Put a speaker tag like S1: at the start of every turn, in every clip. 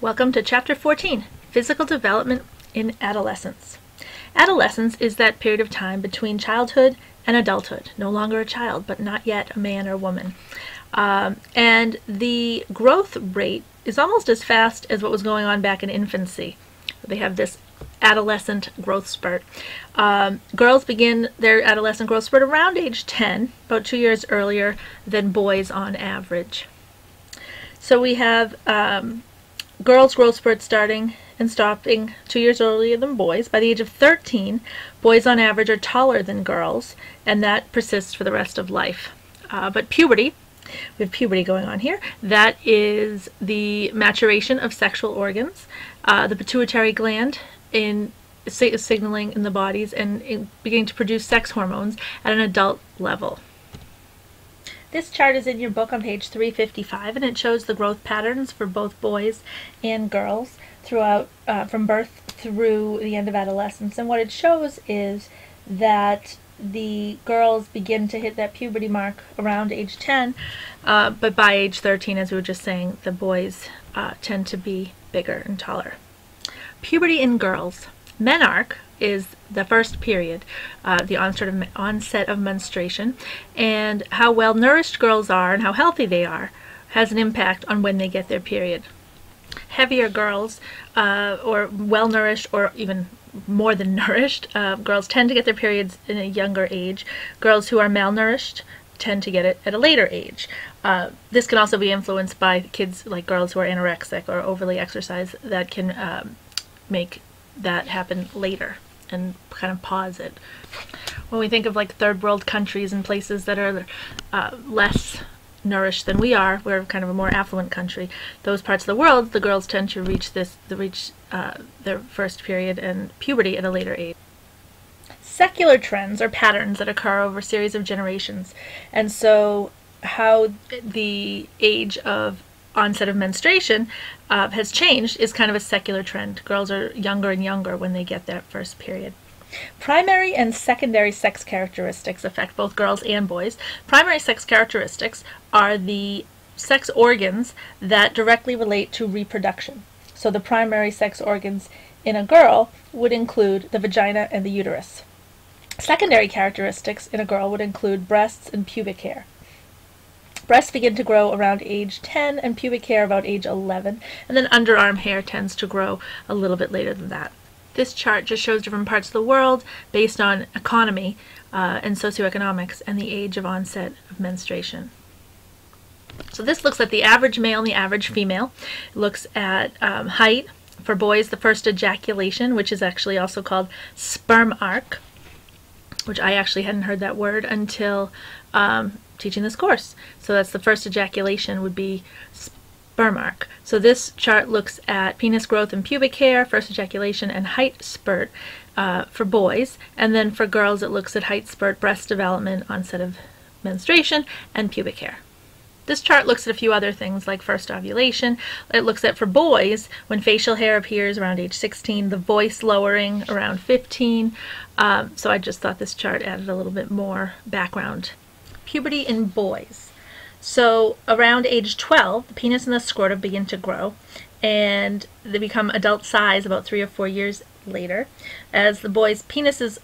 S1: Welcome to Chapter 14, Physical Development in Adolescence. Adolescence is that period of time between childhood and adulthood. No longer a child, but not yet a man or woman. And the growth rate is almost as fast as what was going on back in infancy. They have this adolescent growth spurt. Girls begin their adolescent growth spurt around age 10, about 2 years earlier than boys on average. So we have girls' growth spurt starting and stopping 2 years earlier than boys. By the age of 13, boys on average are taller than girls, and that persists for the rest of life. But puberty, we have puberty going on here. That is the maturation of sexual organs. The pituitary gland is signaling in the bodies and beginning to produce sex hormones at an adult level. This chart is in your book on page 355, and it shows the growth patterns for both boys and girls throughout from birth through the end of adolescence. And what it shows is that the girls begin to hit that puberty mark around age 10, but by age 13, as we were just saying, the boys tend to be bigger and taller. Puberty in girls. Menarche is the first period, the onset of menstruation, and how well nourished girls are and how healthy they are has an impact on when they get their period. Heavier girls, or well nourished, or even more than nourished, girls tend to get their periods in a younger age. Girls who are malnourished tend to get it at a later age. This can also be influenced by kids like girls who are anorexic or overly exercised. That can make that happen later and kind of pause it. When we think of like third world countries and places that are less nourished than we are, we're kind of a more affluent country. Those parts of the world, the girls tend to reach their first period and puberty at a later age. Secular trends are patterns that occur over a series of generations, and so how the age of onset of menstruation has changed is kind of a secular trend. Girls are younger and younger when they get that first period. Primary and secondary sex characteristics affect both girls and boys. Primary sex characteristics are the sex organs that directly relate to reproduction. So the primary sex organs in a girl would include the vagina and the uterus. Secondary characteristics in a girl would include breasts and pubic hair. Breasts begin to grow around age 10 and pubic hair about age 11, and then underarm hair tends to grow a little bit later than that. This chart just shows different parts of the world based on economy and socioeconomics and the age of onset of menstruation. So this looks at the average male and the average female. It looks at height. For boys, the first ejaculation, which is actually also called sperm arc, which I actually hadn't heard that word until teaching this course. So that's the first ejaculation would be sperm arc. So this chart looks at penis growth and pubic hair, first ejaculation, and height spurt for boys. And then for girls, it looks at height spurt, breast development, onset of menstruation, and pubic hair. This chart looks at a few other things like first ovulation. It looks at, for boys, when facial hair appears around age 16, the voice lowering around 15. So I just thought this chart added a little bit more background. Puberty in boys. So around age 12, the penis and the scrotum begin to grow, and they become adult size about 3 or 4 years later. As the boys' penises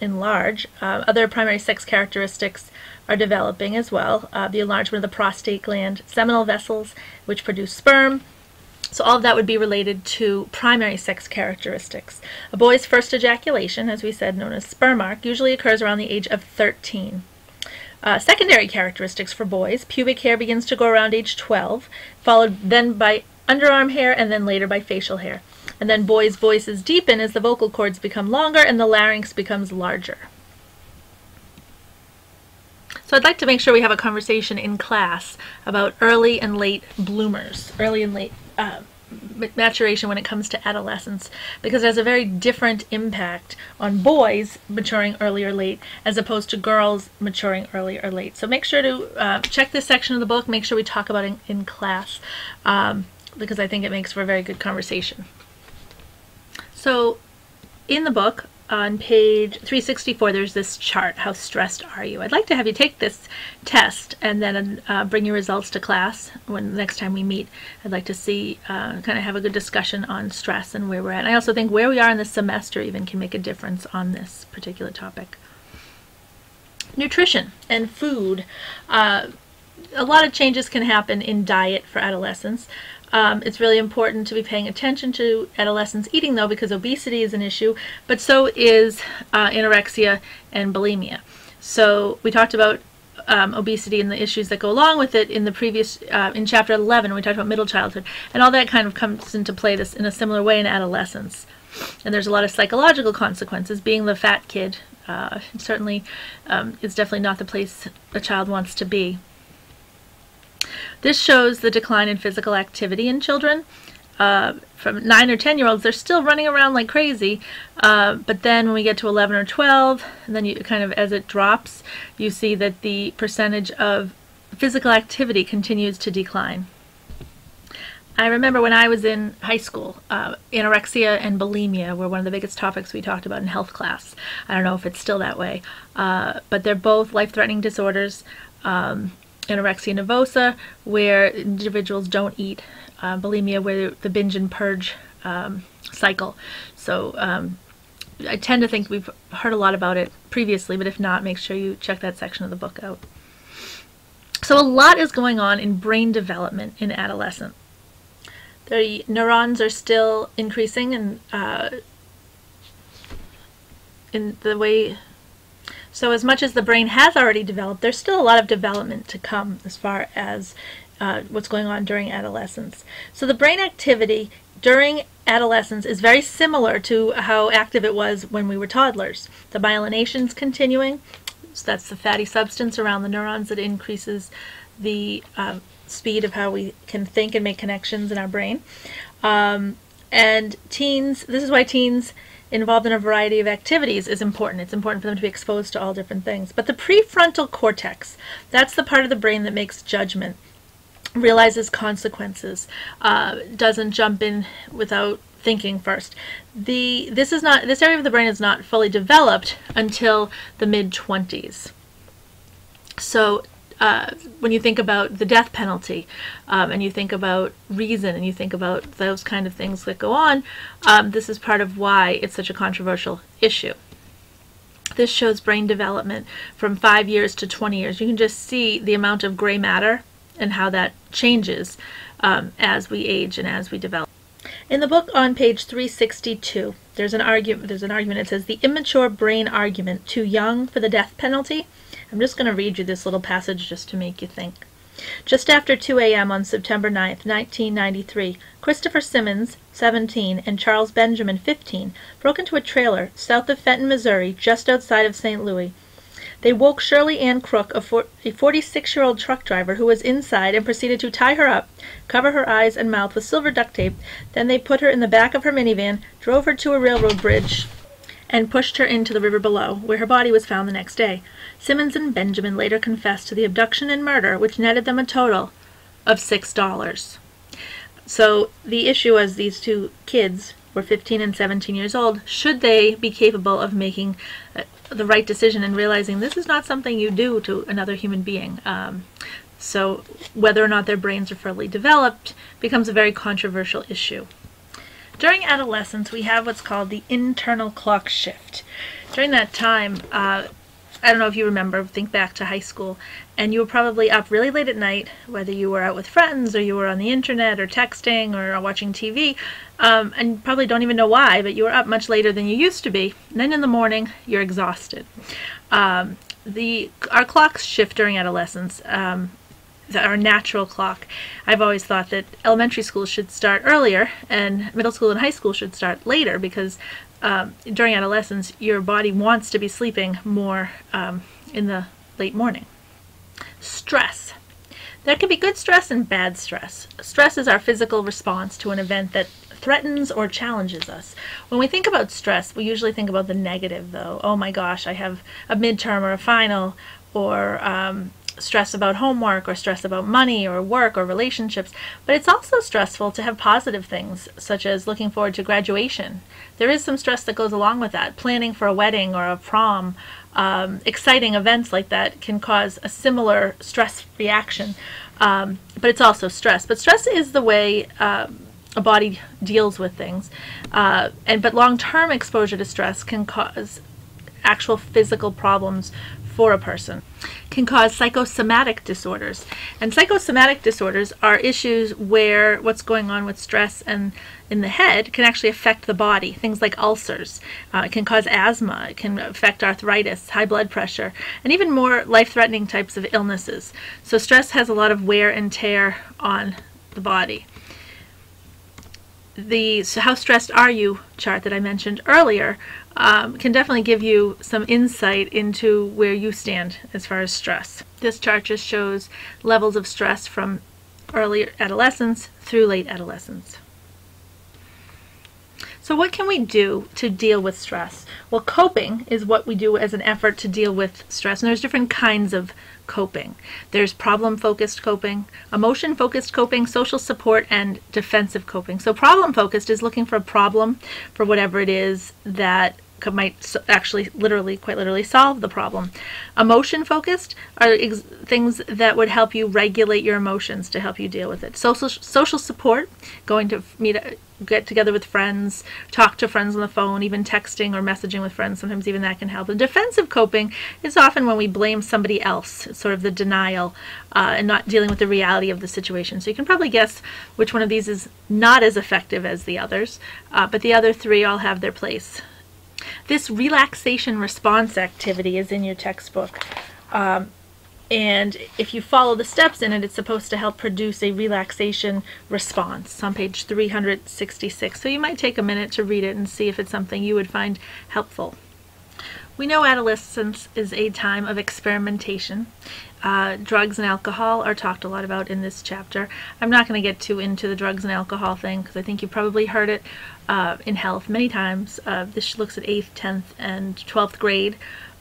S1: enlarge, other primary sex characteristics are developing as well. The enlargement of the prostate gland, seminal vessels, which produce sperm. So all of that would be related to primary sex characteristics. A boy's first ejaculation, as we said, known as sperm arc, usually occurs around the age of 13. Secondary characteristics for boys: pubic hair begins to grow around age 12, followed then by underarm hair, and then later by facial hair. And then boys' voices deepen as the vocal cords become longer and the larynx becomes larger. So I'd like to make sure we have a conversation in class about early and late bloomers, early and late maturation when it comes to adolescence, because it has a very different impact on boys maturing early or late as opposed to girls maturing early or late. So make sure to check this section of the book, make sure we talk about it in class, because I think it makes for a very good conversation. So in the book, on page 364, there's this chart, how stressed are you? I'd like to have you take this test and then bring your results to class when next time we meet. I'd like to see, kind of have a good discussion on stress and where we're at. And I also think where we are in the semester even can make a difference on this particular topic. Nutrition and food. A lot of changes can happen in diet for adolescents. It's really important to be paying attention to adolescents eating, though, because obesity is an issue, but so is anorexia and bulimia. So we talked about obesity and the issues that go along with it in the previous, in chapter 11, when we talked about middle childhood, and all that kind of comes into play this in a similar way in adolescence. And there's a lot of psychological consequences. Being the fat kid certainly is definitely not the place a child wants to be. This shows the decline in physical activity in children. From 9 or 10-year-olds, they're still running around like crazy, but then when we get to 11 or 12, and then you kind of, as it drops, you see that the percentage of physical activity continues to decline. I remember when I was in high school, anorexia and bulimia were one of the biggest topics we talked about in health class. I don't know if it's still that way, but they're both life-threatening disorders. Anorexia nervosa, where individuals don't eat, bulimia, where the binge and purge cycle. So I tend to think we've heard a lot about it previously, but if not, make sure you check that section of the book out. So a lot is going on in brain development in adolescence. The neurons are still increasing and in the way. So as much as the brain has already developed, there's still a lot of development to come as far as what's going on during adolescence. So the brain activity during adolescence is very similar to how active it was when we were toddlers. The myelination's continuing, so that's the fatty substance around the neurons that increases the speed of how we can think and make connections in our brain. And teens, this is why teens involved in a variety of activities is important. It's important for them to be exposed to all different things. But the prefrontal cortex, that's the part of the brain that makes judgment, realizes consequences, doesn't jump in without thinking first. This area of the brain is not fully developed until the mid-20s. So when you think about the death penalty, and you think about reason, and you think about those kind of things that go on, this is part of why it's such a controversial issue. This shows brain development from 5 years to 20 years. You can just see the amount of gray matter and how that changes as we age and as we develop. In the book on page 362, there's an argument. It says, "The immature brain argument, too young for the death penalty." I'm just going to read you this little passage just to make you think. Just after 2 a.m. on September 9th, 1993, Christopher Simmons, 17, and Charles Benjamin, 15, broke into a trailer south of Fenton, Missouri, just outside of St. Louis. They woke Shirley Ann Crook, a 46-year-old truck driver, who was inside, and proceeded to tie her up, cover her eyes and mouth with silver duct tape. Then they put her in the back of her minivan, drove her to a railroad bridge, and pushed her into the river below, where her body was found the next day. Simmons and Benjamin later confessed to the abduction and murder, which netted them a total of $6. So the issue was these two kids were 15 and 17 years old. Should they be capable of making the right decision and realizing this is not something you do to another human being? So whether or not their brains are fully developed becomes a very controversial issue. During adolescence, we have what's called the internal clock shift. During that time, I don't know if you remember, think back to high school, and you were probably up really late at night, whether you were out with friends or you were on the internet or texting or watching TV, and you probably don't even know why, but you were up much later than you used to be. And then in the morning, you're exhausted. Our clocks shift during adolescence. Our natural clock. I've always thought that elementary school should start earlier and middle school and high school should start later because during adolescence your body wants to be sleeping more in the late morning. Stress. There can be good stress and bad stress. Stress is our physical response to an event that threatens or challenges us. When we think about stress, we usually think about the negative though. Oh my gosh, I have a midterm or a final, or stress about homework or stress about money or work or relationships, but it's also stressful to have positive things such as looking forward to graduation. There is some stress that goes along with that. Planning for a wedding or a prom, exciting events like that can cause a similar stress reaction, but it's also stress. But stress is the way a body deals with things, but long-term exposure to stress can cause actual physical problems for a person, can cause psychosomatic disorders. And psychosomatic disorders are issues where what's going on with stress and in the head can actually affect the body. Things like ulcers, it can cause asthma, it can affect arthritis, high blood pressure, and even more life-threatening types of illnesses. So stress has a lot of wear and tear on the body. The "so how stressed are you" chart that I mentioned earlier can definitely give you some insight into where you stand as far as stress. This chart just shows levels of stress from early adolescence through late adolescence. So what can we do to deal with stress? Well, coping is what we do as an effort to deal with stress, and there's different kinds of coping. There's problem-focused coping, emotion-focused coping, social support, and defensive coping. So problem-focused is looking for a problem for whatever it is that might actually quite literally solve the problem. Emotion-focused are things that would help you regulate your emotions to help you deal with it. Social support, going to get together with friends, talk to friends on the phone, even texting or messaging with friends, sometimes even that can help. And defensive coping is often when we blame somebody else. It's sort of the denial and not dealing with the reality of the situation. So you can probably guess which one of these is not as effective as the others, but the other three all have their place. This relaxation response activity is in your textbook. And if you follow the steps in it, it's supposed to help produce a relaxation response. It's on page 366. So you might take a minute to read it and see if it's something you would find helpful. We know adolescence is a time of experimentation. Drugs and alcohol are talked a lot about in this chapter. I'm not going to get too into the drugs and alcohol thing because I think you probably heard it in health many times. This looks at 8th, 10th, and 12th grade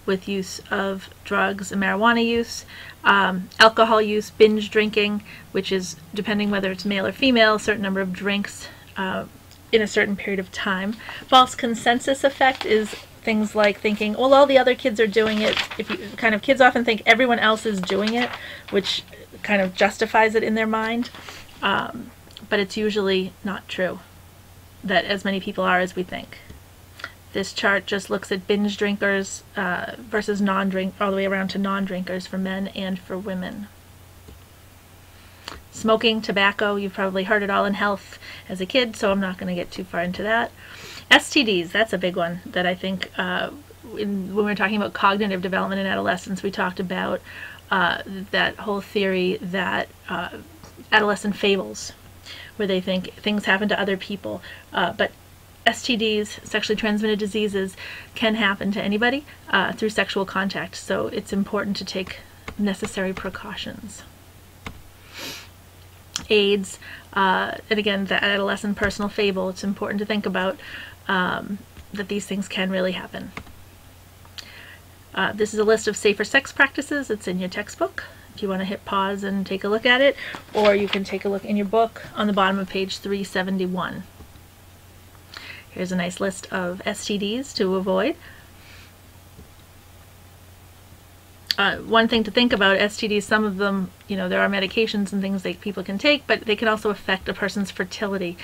S1: with use of drugs and marijuana use, alcohol use, binge drinking, which is, depending whether it's male or female, a certain number of drinks in a certain period of time. False consensus effect is things like thinking, well, all the other kids are doing it. Kids often think everyone else is doing it, which kind of justifies it in their mind, but it's usually not true that as many people are as we think. This chart just looks at binge drinkers versus non-drink, all the way around to non-drinkers for men and for women. Smoking, tobacco, you've probably heard it all in health as a kid, so I'm not going to get too far into that. STDs, that's a big one that I think when we were talking about cognitive development in adolescence, we talked about that whole theory that adolescent fables, where they think things happen to other people, but STDs, sexually transmitted diseases, can happen to anybody through sexual contact, so it's important to take necessary precautions. AIDS, and again, the adolescent personal fable, it's important to think about that these things can really happen. This is a list of safer sex practices. It's in your textbook if you want to hit pause and take a look at it, or you can take a look in your book on the bottom of page 371. Here's a nice list of STDs to avoid. One thing to think about STDs, some of them, there are medications and things that people can take, but they can also affect a person's fertility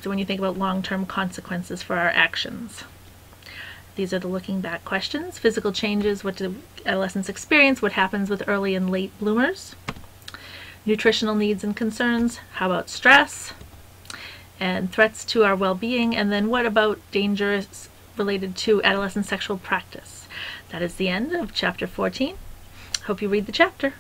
S1: when you think about long-term consequences for our actions. These are the looking back questions. Physical changes, what do adolescents experience? What happens with early and late bloomers? Nutritional needs and concerns. How about stress? And threats to our well-being, and then what about dangers related to adolescent sexual practice? That is the end of chapter 14. Hope you read the chapter.